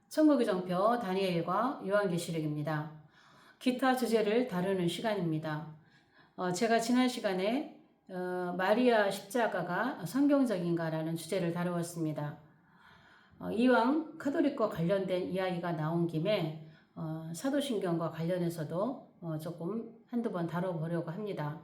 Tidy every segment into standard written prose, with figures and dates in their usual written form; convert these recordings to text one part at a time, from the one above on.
천국의 정표 다니엘과 요한계시록입니다. 기타 주제를 다루는 시간입니다. 제가 지난 시간에 마리아 십자가가 성경적인가라는 주제를 다루었습니다. 이왕 카톨릭과 관련된 이야기가 나온 김에 사도신경과 관련해서도 조금 한두 번 다뤄보려고 합니다.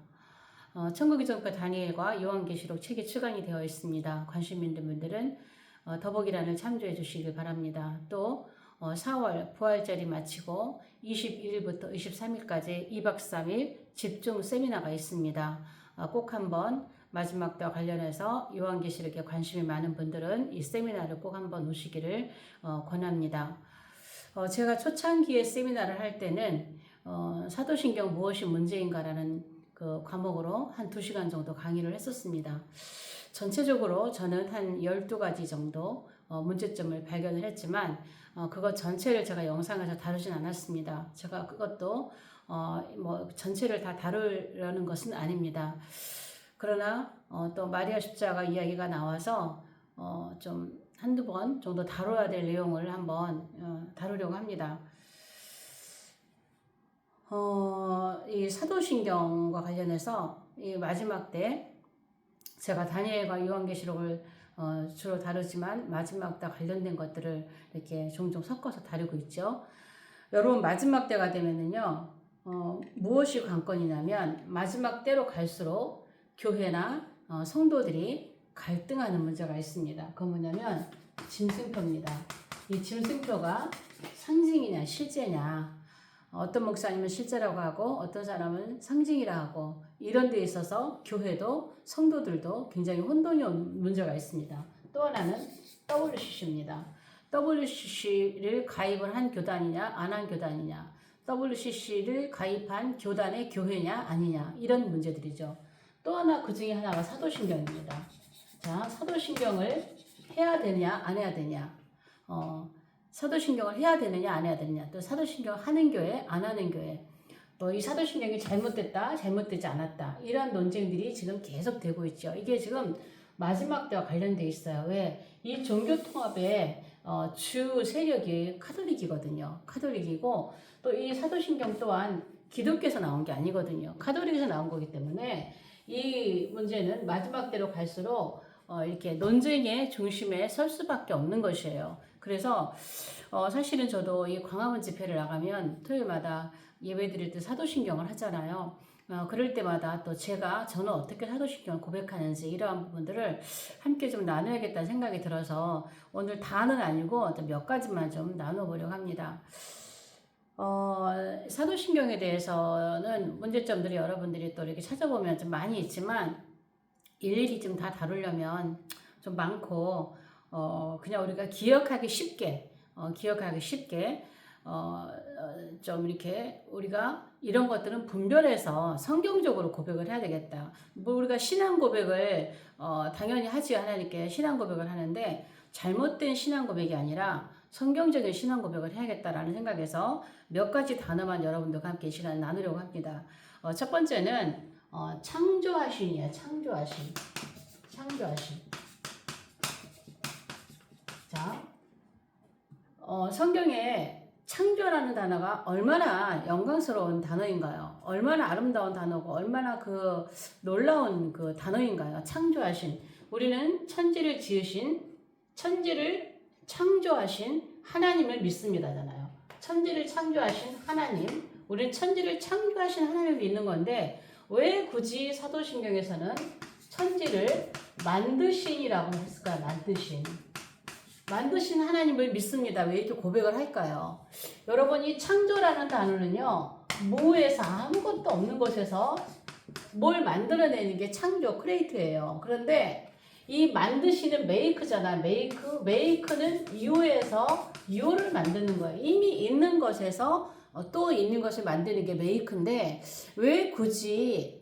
천국의 정표 다니엘과 요한계시록 책이 출간이 되어 있습니다. 관심 있는 분들은 더보기란을 참조해 주시길 바랍니다. 또 4월 부활절이 마치고 21일부터 23일까지 2박 3일 집중 세미나가 있습니다. 꼭 한번 마지막 때와 관련해서 요한계시록에 관심이 많은 분들은 이 세미나를 꼭 한번 오시기를 권합니다. 제가 초창기에 세미나를 할 때는 사도신경 무엇이 문제인가라는 그 과목으로 한 2시간 정도 강의를 했었습니다. 전체적으로 저는 한 12가지 정도 문제점을 발견을 했지만 그것 전체를 제가 영상에서 다루진 않았습니다. 제가 그것도 뭐 전체를 다 다루려는 것은 아닙니다. 그러나 또 마리아 십자가 이야기가 나와서 좀 한두 번 정도 다뤄야 될 내용을 한번 다루려고 합니다. 이 사도신경과 관련해서 이 마지막 때 제가 다니엘과 요한계시록을 주로 다루지만 마지막 때 관련된 것들을 이렇게 종종 섞어서 다루고 있죠. 여러분 마지막 때가 되면은요 무엇이 관건이냐면 마지막 때로 갈수록 교회나 성도들이 갈등하는 문제가 있습니다. 그건 뭐냐면 짐승표입니다. 이 짐승표가 상징이냐 실제냐, 어떤 목사님은 실제라고 하고 어떤 사람은 상징이라 하고, 이런 데 있어서 교회도 성도들도 굉장히 혼돈이 오는 문제가 있습니다. 또 하나는 WCC입니다. WCC를 가입을 한 교단이냐 안 한 교단이냐, WCC를 가입한 교단의 교회냐 아니냐, 이런 문제들이죠. 또 하나 그 중에 하나가 사도신경입니다. 자, 사도신경을 해야 되냐 안 해야 되냐, 사도신경을 해야 되느냐 안 해야 되느냐, 또 사도신경 하는 교회 안 하는 교회, 또 이 사도신경이 잘못됐다 잘못되지 않았다, 이러한 논쟁들이 지금 계속 되고 있죠. 이게 지금 마지막 때와 관련돼 있어요. 왜? 이 종교통합의 주 세력이 카톨릭이거든요. 카톨릭이고 또 이 사도신경 또한 기독교에서 나온 게 아니거든요. 카톨릭에서 나온 거기 때문에 이 문제는 마지막 때로 갈수록 이렇게 논쟁의 중심에 설 수밖에 없는 것이에요. 그래서 사실은 저도 이 광화문 집회를 나가면 토요일마다 예배 드릴 때 사도신경을 하잖아요. 그럴 때마다 또 저는 어떻게 사도신경을 고백하는지 이러한 부분들을 함께 좀 나눠야겠다는 생각이 들어서 오늘 다는 아니고 몇 가지만 좀 나눠보려고 합니다. 사도신경에 대해서는 문제점들이 여러분들이 또 이렇게 찾아보면 좀 많이 있지만 일일이 좀 다 다루려면 좀 많고, 그냥 우리가 기억하기 쉽게 좀 이렇게 우리가 이런 것들은 분별해서 성경적으로 고백을 해야 되겠다. 뭐 우리가 신앙 고백을 당연히 하지, 하나님께 신앙 고백을 하는데 잘못된 신앙 고백이 아니라 성경적인 신앙 고백을 해야겠다라는 생각에서 몇 가지 단어만 여러분들과 함께 이 시간 나누려고 합니다. 첫 번째는 창조하신이에요. 창조하신. 자, 성경에 창조라는 단어가 얼마나 영광스러운 단어인가요? 얼마나 아름다운 단어고 얼마나 그 놀라운 그 단어인가요? 창조하신. 우리는 천지를 창조하신 하나님을 믿습니다잖아요. 천지를 창조하신 하나님, 우리는 천지를 창조하신 하나님을 믿는 건데 왜 굳이 사도신경에서는 천지를 만드신이라고 했을까요? 만드신 하나님을 믿습니다. 왜 이렇게 고백을 할까요? 여러분, 이 창조라는 단어는요, 무에서 아무것도 없는 곳에서 뭘 만들어내는 게 창조, 크리에이트예요. 그런데 이 만드시는 메이크잖아. 메이크는 유에서 유를 만드는 거예요. 이미 있는 것에서 또 있는 것을 만드는 게 메이크인데 왜 굳이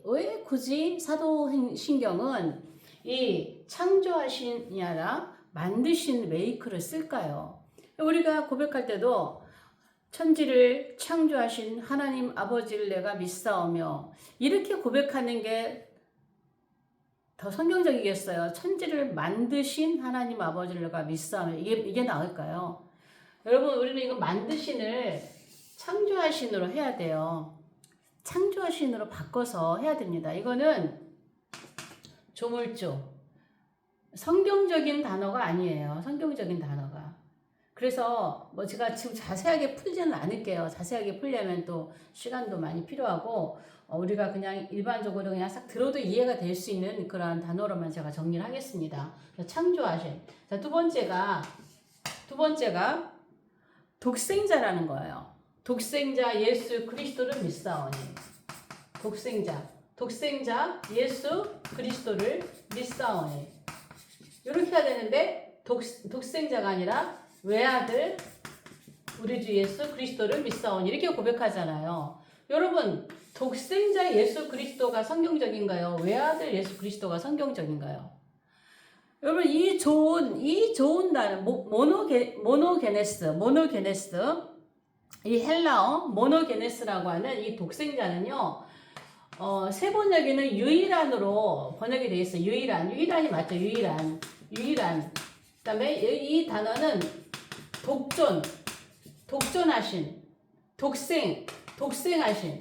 사도신경은 이 창조하신이 아니라 만드신 메이크를 쓸까요? 우리가 고백할 때도 천지를 창조하신 하나님 아버지를 내가 믿사오며, 이렇게 고백하는 게 더 성경적이겠어요? 천지를 만드신 하나님 아버지를 내가 믿사오며, 이게 나을까요? 여러분, 우리는 이거 만드신을 창조하신으로 해야 돼요. 창조하신으로 바꿔서 해야 됩니다. 이거는 조물주. 성경적인 단어가 아니에요. 성경적인 단어가. 그래서 뭐 제가 지금 자세하게 풀지는 않을게요. 자세하게 풀려면 또 시간도 많이 필요하고 우리가 그냥 일반적으로 그냥 싹 들어도 이해가 될 수 있는 그런 단어로만 제가 정리를 하겠습니다. 창조하신. 자, 두 번째가 독생자라는 거예요. 독생자 예수 그리스도를 믿사오니. 독생자 예수 그리스도를 믿사오니. 이렇게 해야 되는데 독생자가 아니라 외아들 우리 주 예수 그리스도를 믿사오니 이렇게 고백하잖아요. 여러분, 독생자 예수 그리스도가 성경적인가요? 외아들 예수 그리스도가 성경적인가요? 여러분, 이 좋은 단어 모노게네스 이 헬라어 모노게네스라고 하는 이 독생자는요. 세 번역에는 유일한으로 번역이 되어 있어요. 유일한이 맞죠? 유일한. 그다음에 이 단어는 독존하신, 독생하신.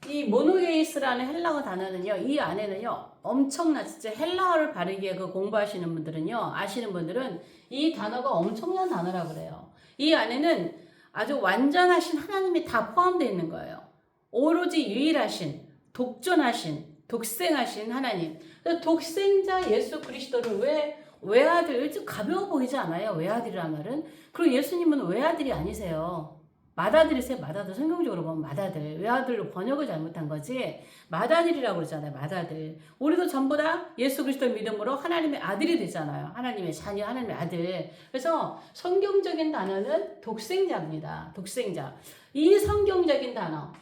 이 모노게이스라는 헬라어 단어는요, 이 안에는요, 엄청난, 진짜 헬라어를 바르게 공부하시는 분들은요, 아시는 분들은 이 단어가 엄청난 단어라고 그래요. 이 안에는 아주 완전하신 하나님이 다 포함되어 있는 거예요. 오로지 유일하신, 독존하신, 독생하신 하나님. 독생자 예수 그리스도를 왜 외아들, 좀 가벼워 보이지 않아요? 외아들이란 말은. 그리고 예수님은 외아들이 아니세요. 맏아들이세요. 맏아들. 성경적으로 보면 맏아들. 외아들로 번역을 잘못한 거지. 맏아들이라고 그러잖아요. 맏아들. 우리도 전부 다 예수 그리스도 믿음으로 하나님의 아들이 되잖아요. 하나님의 자녀, 하나님의 아들. 그래서 성경적인 단어는 독생자입니다. 독생자. 이 성경적인 단어.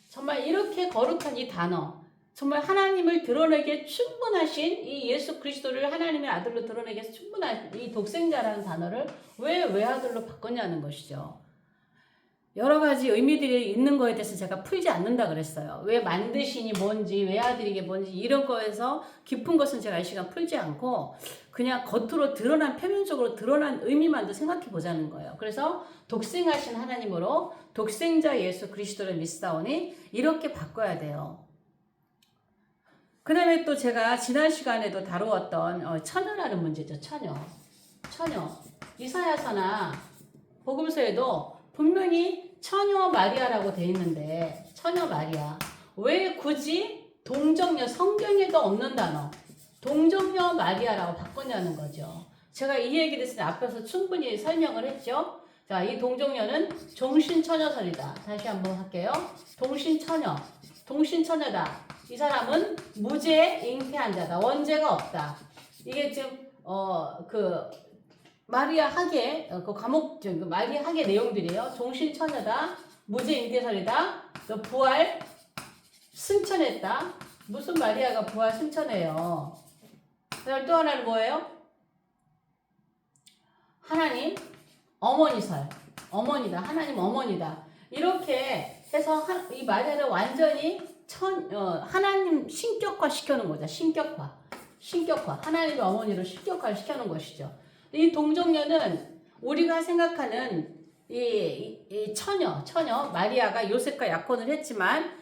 정말 이렇게 거룩한 이 단어. 정말 하나님을 드러내기에 충분하신 이 예수 그리스도를 하나님의 아들로 드러내기에 충분한 이 독생자라는 단어를 왜 외아들로 바꿨냐는 것이죠. 여러 가지 의미들이 있는 거에 대해서 제가 풀지 않는다 그랬어요. 왜 만드신이 뭔지, 외아들이게 뭔지 이런 거에서 깊은 것은 제가 이 시간 풀지 않고 그냥 겉으로 드러난, 표면적으로 드러난 의미만도 생각해 보자는 거예요. 그래서 독생하신 하나님으로 독생자 예수 그리스도를 믿사오니 이렇게 바꿔야 돼요. 그 다음에 또 제가 지난 시간에도 다루었던 처녀라는 문제죠. 처녀. 이사야서나 복음서에도 분명히 처녀 마리아라고 돼 있는데 처녀 마리아. 왜 굳이 동정녀, 성경에도 없는 단어 동정녀 마리아라고 바꿨냐는 거죠. 제가 이 얘기를 했을 때 앞에서 충분히 설명을 했죠. 자, 이 동정녀는 종신처녀설이다. 다시 한번 할게요. 동신처녀다. 이 사람은 무죄 잉태한 자다. 원죄가 없다. 이게 지금 마리아 학의 과목 마리아 학의 내용들이에요. 종신처녀다. 무죄 잉태설이다. 또 부활 승천했다. 무슨 마리아가 부활 승천해요. 그다음 또 하나는 뭐예요? 하나님 어머니설. 어머니다. 하나님 어머니다. 이렇게 해서 이 마리아를 완전히 하나님 신격화 시켜놓은 거죠. 신격화. 하나님의 어머니로 신격화를 시켜놓은 것이죠. 이 동정녀는 우리가 생각하는 이 처녀 마리아가 요셉과 약혼을 했지만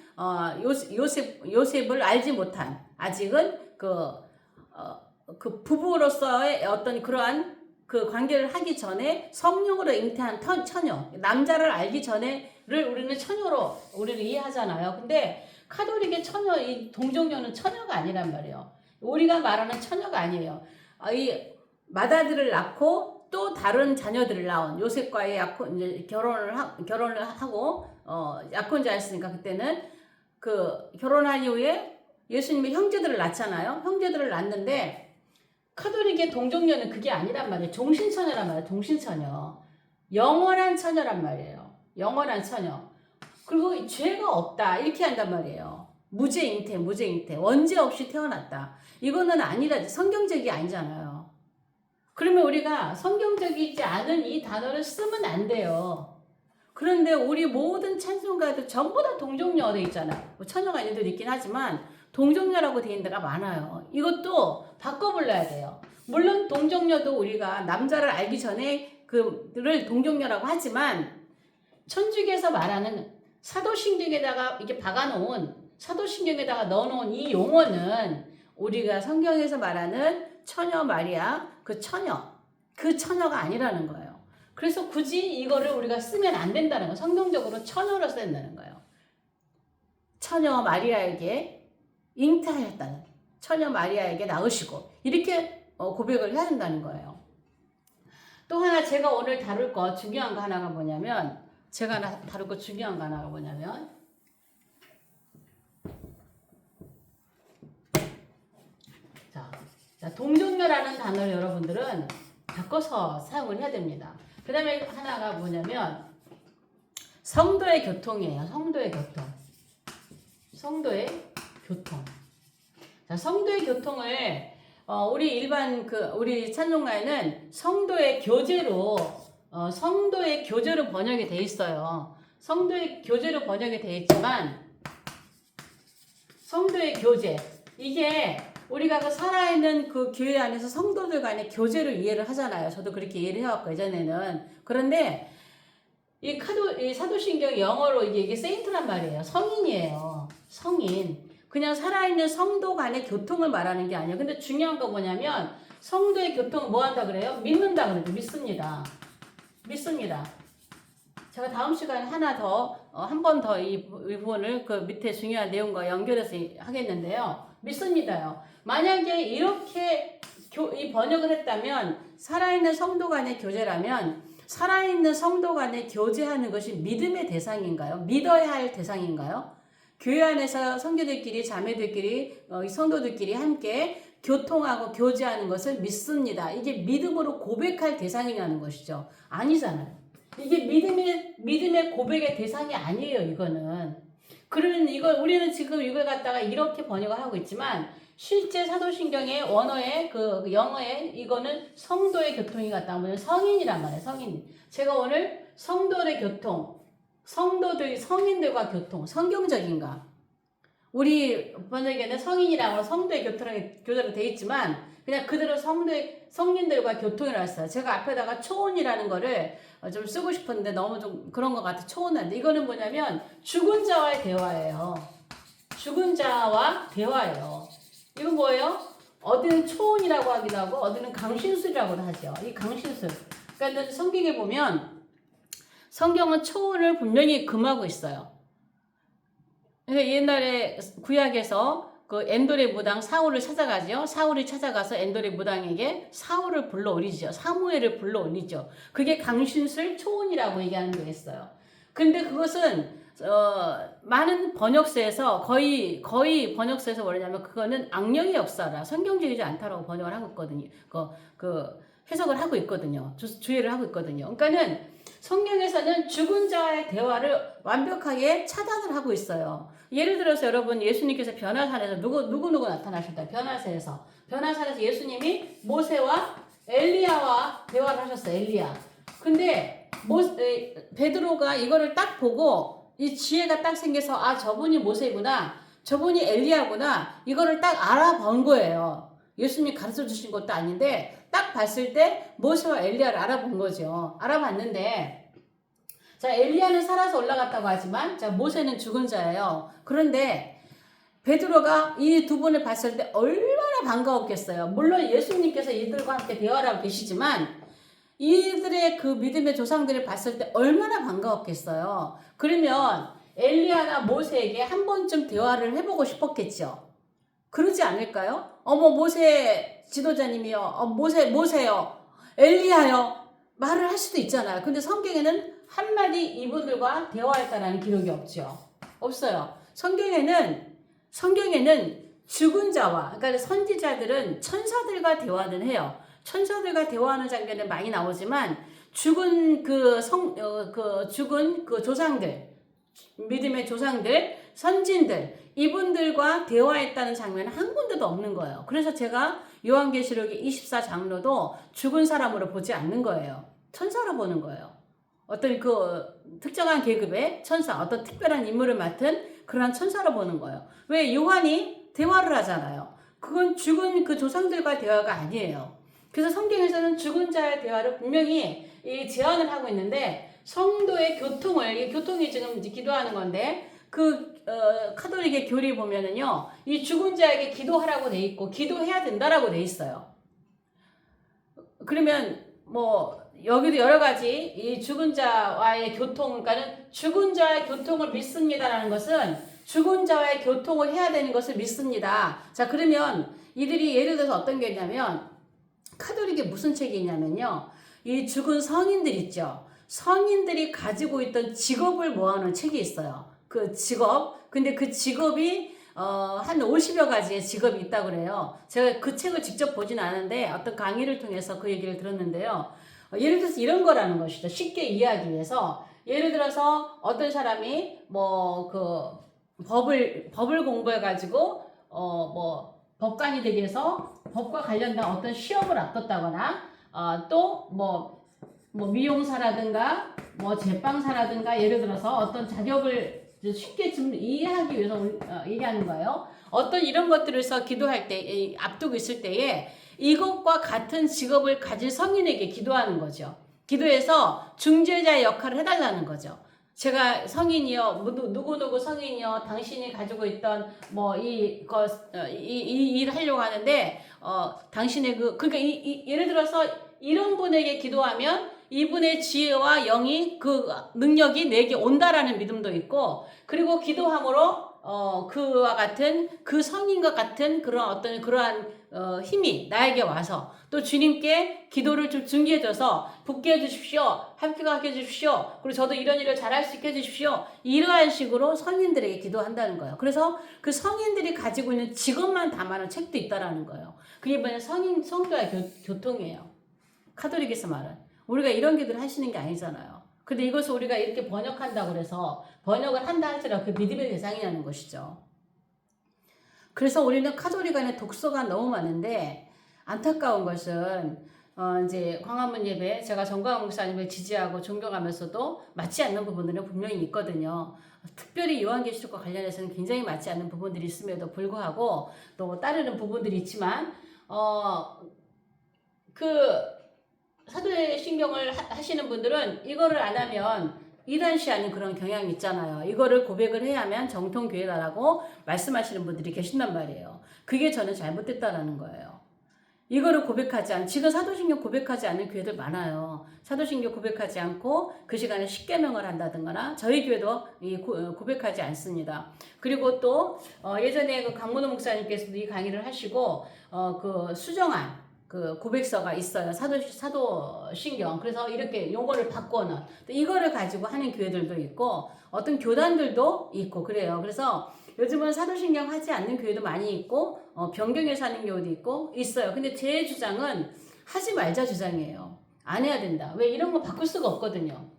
요셉을 알지 못한 아직은 그 부부로서의 어떤 그러한 그 관계를 하기 전에 성령으로 잉태한 처녀 남자를 알기 전에를 우리는 처녀로 우리는 이해하잖아요. 근데 카톨릭의 처녀 이 동정녀는 처녀가 아니란 말이에요. 우리가 말하는 처녀가 아니에요. 이 맏아들을 낳고 또 다른 자녀들을 낳은 요셉과의 결혼을 하고 약혼자였으니까 그때는 그 결혼한 이후에 예수님의 형제들을 낳잖아요. 형제들을 낳는데 카톨릭의 동정녀는 그게 아니란 말이에요. 종신처녀란 말이에요. 종신처녀. 영원한 처녀란 말이에요. 영원한 처녀. 그리고 죄가 없다. 이렇게 한단 말이에요. 무죄 잉태. 원죄 없이 태어났다. 이거는 아니라 성경적이 아니잖아요. 그러면 우리가 성경적이지 않은 이 단어를 쓰면 안 돼요. 그런데 우리 모든 찬송가도 전부 다 동정녀 돼 있잖아요. 뭐 처녀가 있는 데도 있긴 하지만 동정녀라고 돼 있는 데가 많아요. 이것도 바꿔 불러야 돼요. 물론 동정녀도 우리가 남자를 알기 전에 그를 동정녀라고 하지만 천주교에서 말하는 사도신경에다가 이렇게 박아놓은 사도신경에다가 넣어놓은 이 용어는 우리가 성경에서 말하는 처녀 마리아 그 처녀가 아니라는 거예요. 그래서 굳이 이거를 우리가 쓰면 안 된다는 거예요. 성경적으로 처녀로 써야 된다는 거예요. 처녀 마리아에게 잉태하였다는 처녀 마리아에게 낳으시고 이렇게 고백을 해야 된다는 거예요. 또 하나 제가 오늘 다룰 거 중요한 거 하나가 뭐냐면 자, 동정녀라는 단어를 여러분들은 바꿔서 사용을 해야 됩니다. 그 다음에 하나가 뭐냐면 성도의 교통이에요. 성도의 교통. 자, 성도의 교통을 우리 일반 우리 찬송가에는 성도의 교제로 번역이 돼 있어요. 성도의 교제로 번역이 돼 있지만 성도의 교제 이게 우리가 그 살아있는 그 교회 안에서 성도들 간의 교제로 이해를 하잖아요. 저도 그렇게 이해를 해왔고 예전에는. 그런데 이 사도신경 영어로 이게 세인트란 말이에요. 성인이에요. 성인. 그냥 살아있는 성도 간의 교통을 말하는 게 아니에요. 근데 중요한 건 뭐냐면 성도의 교통을 뭐 한다 그래요? 믿는다 그래요. 믿습니다. 제가 다음 시간에 한 번 더 이 부분을 그 밑에 중요한 내용과 연결해서 하겠는데요. 믿습니다요. 만약에 이렇게 이 번역을 했다면 살아있는 성도 간의 교제라면 살아있는 성도 간의 교제하는 것이 믿음의 대상인가요? 믿어야 할 대상인가요? 교회 안에서 성도들끼리 자매들끼리 성도들끼리 함께 교통하고 교제하는 것을 믿습니다. 이게 믿음으로 고백할 대상이냐는 것이죠. 아니잖아요. 이게 믿음의 고백의 대상이 아니에요. 이거는. 그러면 우리는 지금 이걸 갖다가 이렇게 번역을 하고 있지만 실제 사도신경의 원어의 그 영어에 이거는 성도의 교통이 같다 하면 성인이란 말이에요. 성인. 제가 오늘 성도의 교통, 성인들과 교통, 성경적인가? 우리 번역에는 성인이라고 성도의 교통으로 되어 있지만 그냥 그대로 성인들과 교통이라고 했어요. 제가 앞에다가 초혼이라는 거를 좀 쓰고 싶었는데 너무 좀 그런 것 같아. 초혼한데 이거는 뭐냐면 죽은 자와의 대화예요. 죽은 자와 대화예요. 이건 뭐예요? 어디는 초혼이라고 하기도 하고 어디는 강신술이라고도 하죠. 이 강신술. 그러니까 성경에 보면 성경은 초혼을 분명히 금하고 있어요. 그래서 옛날에 구약에서 그 엔돌의 무당 사울을 찾아가죠. 사울이 찾아가서 엔돌의 무당에게 사울을 불러올리죠. 사무엘을 불러올리죠. 그게 강신술 초혼이라고 얘기하는 게 있어요. 근데 그것은 많은 번역서에서 거의 번역서에서 뭐냐면 그거는 악령의 역사라 성경적이지 않다라고 번역을 하고 있거든요. 해석을 하고 있거든요. 주의를 하고 있거든요. 그러니까는 성경에서는 죽은 자의 대화를 완벽하게 차단을 하고 있어요. 예를 들어서 여러분 예수님께서 변화산에서 누구 나타나셨다. 변화산에서 예수님이 모세와 엘리야와 대화를 하셨어요. 엘리야. 근데 베드로가 이거를 딱 보고 이 지혜가 딱 생겨서 저분이 모세구나. 저분이 엘리야구나. 이거를 딱 알아본 거예요. 예수님이 가르쳐 주신 것도 아닌데 딱 봤을 때 모세와 엘리야를 알아본 거죠. 알아봤는데 자 엘리야는 살아서 올라갔다고 하지만 자 모세는 죽은 자예요. 그런데 베드로가 이 두 분을 봤을 때 얼마나 반가웠겠어요. 물론 예수님께서 이들과 함께 대화를 하고 계시지만 이들의 그 믿음의 조상들을 봤을 때 얼마나 반가웠겠어요. 그러면 엘리야나 모세에게 한 번쯤 대화를 해보고 싶었겠죠. 그러지 않을까요? 어머 모세 지도자님이요. 모세요. 엘리야요. 말을 할 수도 있잖아요. 근데 성경에는 한마디 이분들과 대화했다라는 기록이 없죠. 없어요. 성경에는 죽은 자와 그러니까 선지자들은 천사들과 대화는 해요. 천사들과 대화하는 장면은 많이 나오지만 죽은 죽은 조상들, 믿음의 조상들, 선진들 이분들과 대화했다는 장면은 한 군데도 없는 거예요. 그래서 제가 요한계시록의 24장로도 죽은 사람으로 보지 않는 거예요. 천사로 보는 거예요. 어떤 특정한 계급의 천사, 어떤 특별한 임무를 맡은 그러한 천사로 보는 거예요. 왜? 요한이 대화를 하잖아요. 그건 죽은 그 조상들과 대화가 아니에요. 그래서 성경에서는 죽은 자의 대화를 분명히 이 제안을 하고 있는데 성도의 교통을, 이 교통이 지금 기도하는 건데 카톨릭의 교리 보면은요, 이 죽은 자에게 기도하라고 돼 있고 기도해야 된다라고 돼 있어요. 그러면 뭐 여기도 여러 가지 이 죽은 자와의 교통, 그러니까는 죽은 자의 교통을 믿습니다라는 것은 죽은 자와의 교통을 해야 되는 것을 믿습니다. 자, 그러면 이들이 예를 들어서 어떤 게 있냐면 카톨릭에 무슨 책이 있냐면요, 이 죽은 성인들 있죠. 성인들이 가지고 있던 직업을 모아놓은 책이 있어요. 그 직업. 근데 그 직업이 한 50여 가지의 직업이 있다고 그래요. 제가 그 책을 직접 보진 않았는데 어떤 강의를 통해서 그 얘기를 들었는데요. 예를 들어서 이런 거라는 것이죠. 쉽게 이해하기 위해서. 예를 들어서 어떤 사람이 뭐 법을 공부해가지고 법관이 되기 위해서 법과 관련된 어떤 시험을 앞뒀다거나 또 미용사라든가 제빵사라든가 예를 들어서 어떤 자격을 쉽게 좀 이해하기 위해서 얘기하는 거예요. 어떤 이런 것들에서 기도할 때 앞두고 있을 때에 이것과 같은 직업을 가진 성인에게 기도하는 거죠. 기도해서 중재자의 역할을 해달라는 거죠. 제가 성인이요, 누구누구 성인이요, 당신이 가지고 있던 이 일 하려고 하는데 당신의 그러니까 예를 들어서 이런 분에게 기도하면 이분의 지혜와 영이 그 능력이 내게 온다라는 믿음도 있고, 그리고 기도함으로 그와 같은 그 성인과 같은 그러한 힘이 나에게 와서 또 주님께 기도를 좀 중개해줘서 붙게 해주십시오, 합격하게 해주십시오, 그리고 저도 이런 일을 잘할 수 있게 해주십시오, 이러한 식으로 성인들에게 기도한다는 거예요. 그래서 그 성인들이 가지고 있는 직업만 담아놓은 책도 있다라는 거예요. 그게 뭐냐, 성도의 교통이에요. 카톨릭에서 말은 우리가 이런 기도를 하시는 게 아니잖아요. 근데 이것을 우리가 이렇게 번역한다고 그래서 번역을 한다 할지라도 그 믿음의 대상이라는 것이죠. 그래서 우리는 카톨릭 안에 독서가 너무 많은데 안타까운 것은 이제 광화문 예배, 제가 정광훈 목사님을 지지하고 존경하면서도 맞지 않는 부분들은 분명히 있거든요. 특별히 요한계시록과 관련해서는 굉장히 맞지 않는 부분들이 있음에도 불구하고 또 따르는 부분들이 있지만 사도의 신경을 하시는 분들은 이거를 안 하면 이단시하는 그런 경향이 있잖아요. 이거를 고백을 해야 하면 정통교회다라고 말씀하시는 분들이 계신단 말이에요. 그게 저는 잘못됐다라는 거예요. 이거를 지금 사도신경 고백하지 않는 교회들 많아요. 사도신경 고백하지 않고 그 시간에 십계명을 한다든가, 저희 교회도 고백하지 않습니다. 그리고 또 예전에 그 강문호 목사님께서도 이 강의를 하시고 그 수정안 고백서가 있어요. 사도신경. 그래서 이렇게 용어를 바꿔는 이거를 가지고 하는 교회들도 있고 어떤 교단들도 있고 그래요. 그래서 요즘은 사도신경 하지 않는 교회도 많이 있고 변경해서 하는 교회도 있고 있어요. 근데 제 주장은 하지 말자 주장이에요. 안 해야 된다. 왜? 이런 거 바꿀 수가 없거든요.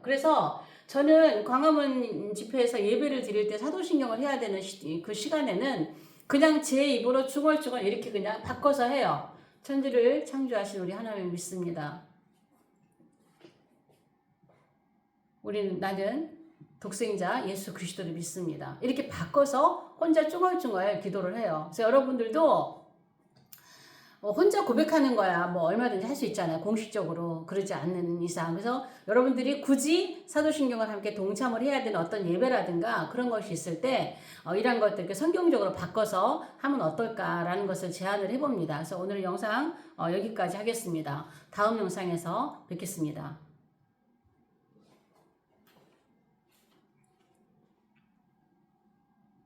그래서 저는 광화문 집회에서 예배를 드릴 때 사도신경을 해야 되는 그 시간에는 그냥 제 입으로 중얼중얼 이렇게 그냥 바꿔서 해요. 천지를 창조하신 우리 하나님을 믿습니다. 나는 독생자 예수 그리스도를 믿습니다. 이렇게 바꿔서 혼자 중얼중얼 기도를 해요. 그래서 여러분들도 혼자 고백하는 거야 얼마든지 할 수 있잖아요. 공식적으로 그러지 않는 이상. 그래서 여러분들이 굳이 사도신경을 함께 동참을 해야 되는 어떤 예배라든가 그런 것이 있을 때 이런 것들 성경적으로 바꿔서 하면 어떨까라는 것을 제안을 해봅니다. 그래서 오늘 영상 여기까지 하겠습니다. 다음 영상에서 뵙겠습니다.